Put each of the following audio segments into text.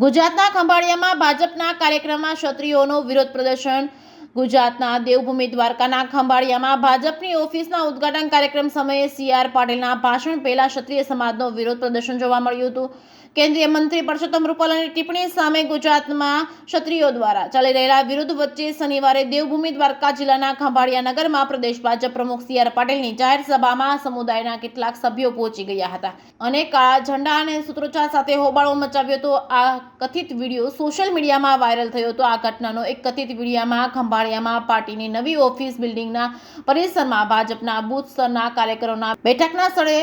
ગુજરાતના ખંભાળિયામાં ભાજપના કાર્યક્રમમાં ક્ષત્રિયોનો વિરોધ પ્રદર્શન। ગુજરાતના દેવભૂમિ દ્વારકાના ખંભાળિયામાં ભાજપની ઓફિસના ઉદ્ઘાટન કાર્યક્રમ સમયે CR પાટીલના ભાષણ પહેલા ક્ષત્રિય સમાજનો વિરોધ પ્રદર્શન જોવા મળ્યું હતું। કેન્દ્રીય મંત્રી પરસોત્તમ રૂપાલાની ટિપ્પણી સામે ગુજરાતમાં ક્ષત્રિયો દ્વારા ચાલી રહેલા વિરોધ વચ્ચે શનિવારે દેવભૂમિ દ્વારકા જિલ્લાના ખંભાળિયા નગરમાં પ્રદેશ ભાજપ પ્રમુખ CR પાટીલની જાહેર સભામાં સમુદાયના કેટલાક સભ્યો પહોંચી ગયા હતા અને કાળા ઝંડા અને સૂત્રોચ્ચાર સાથે હોબાળો મચાવ્યો હતો। આ કથિત વિડીયો સોશિયલ મીડિયામાં વાયરલ થયો હતો। આ ઘટનાનો એક કથિત વિડીયોમાં ખંભાળિયામાં પાર્ટીની નવી ઓફિસ બિલ્ડિંગના પરિસરમાં ભાજપના બૂથ સ્તરના કાર્યકરોના બેઠકના સ્થળે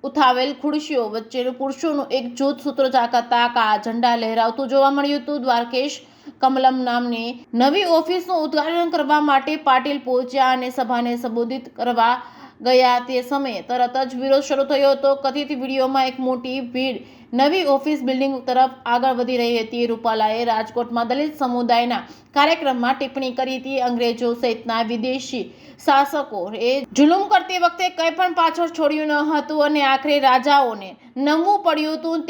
ઉઠાવેલ ખુરશીઓ વચ્ચે પુરુષોનું એક જૂથ સૂત્રોચ્ચાર કરતા કાળા ઝંડા લહેરાવતું જોવા મળ્યું હતું। દ્વારકેશ કમલમ નામની નવી ઓફિસનું ઉદ્ઘાટન કરવા માટે પાટીલ પહોંચ્યા અને સભાને સંબોધિત કરવા ગયા તે સમયે તરત જ વિરોધ શરૂ થયો હતો। કથિત વિડીયોમાં એક મોટી ભીડ નવી ઓફિસ બિલ્ડિંગ તરફ આગળ વધી રહી હતી। રૂપાલાએ રાજકોટમાં દલિત સમુદાયના કાર્યક્રમમાં ટિપ્પણી કરી હતી। અંગ્રેજો સહિતના વિદેશી શાસકોએ જુલુમ કરતી વખતે કંઈ પણ પાછળ છોડ્યું ન હતું અને આખરે રાજાઓને નમવું પડ્યું હતું।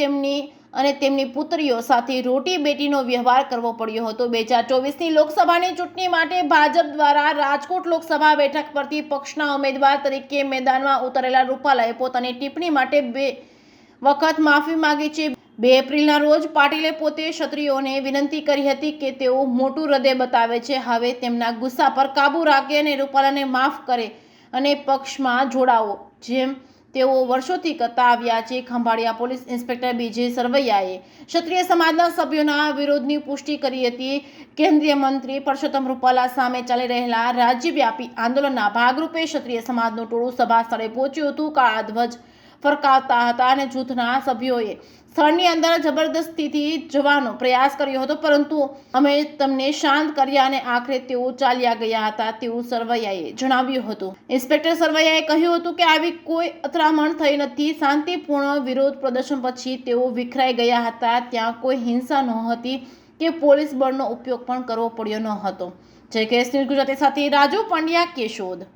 તેમની પુત્રીઓ સાથે રોટી બેટીનો વ્યવહાર કરવો પડ્યો હતો। 2024ની લોકસભાની ચૂંટણી માટે ભાજપ દ્વારા રાજકોટ લોકસભા બેઠક પરથી પક્ષના ઉમેદવાર તરીકે મેદાનમાં ઉતરેલા રૂપાલાએ પોતાની ટિપ્પણી માટે 2 વખત માફી માંગી છે। 2 એપ્રિલના રોજ પાટીલે પોતે ક્ષત્રિયોને વિનંતી કરી હતી કે તેઓ મોટું હૃદય બતાવે છે, હવે તેમના ગુસ્સા પર કાબૂ રાખે અને રૂપાલાને માફ કરે અને પક્ષમાં જોડાવો, જેમ તેઓ વર્ષોથી કરતા આવ્યા છે। ખંભાળિયા પોલીસ ઇન્સ્પેક્ટર BJ સરવૈયાએ ક્ષત્રિય સમાજના સભ્યોના વિરોધની પુષ્ટિ કરી હતી। કેન્દ્રીય મંત્રી પરસોત્તમ રૂપાલા સામે ચાલી રહેલા રાજ્યવ્યાપી આંદોલનના ભાગરૂપે ક્ષત્રિય સમાજનું ટોળું સભા સ્થળે પહોંચ્યું હતું। કાળા ધ્વજ ફરકાવતા હતા અને જૂથના સભ્યોએ સ્થળની અંદર જબરદસ્તીથી જવાનો પ્રયાસ કર્યો હતો, પરંતુ અમે તેમને શાંત કર્યા અને આખરે તેઓ ચાલ્યા ગયા હતા, તેવું સરવૈયાએ જણાવ્યું હતું। ઇન્સ્પેક્ટર સરવૈયાએ કહ્યું હતું કે આવી કોઈ અથડામણ થઈ નથી। શાંતિપૂર્ણ વિરોધ પ્રદર્શન પછી તેઓ વિખરાઈ ગયા હતા। ત્યાં કોઈ હિંસા નહોતી કે પોલીસ બળનો ઉપયોગ પણ કરવો પડ્યો ન હતો। જય કેશ ન્યૂઝ ગુજરાતી સાથે રાજુ પંડ્યા, કેશોદ।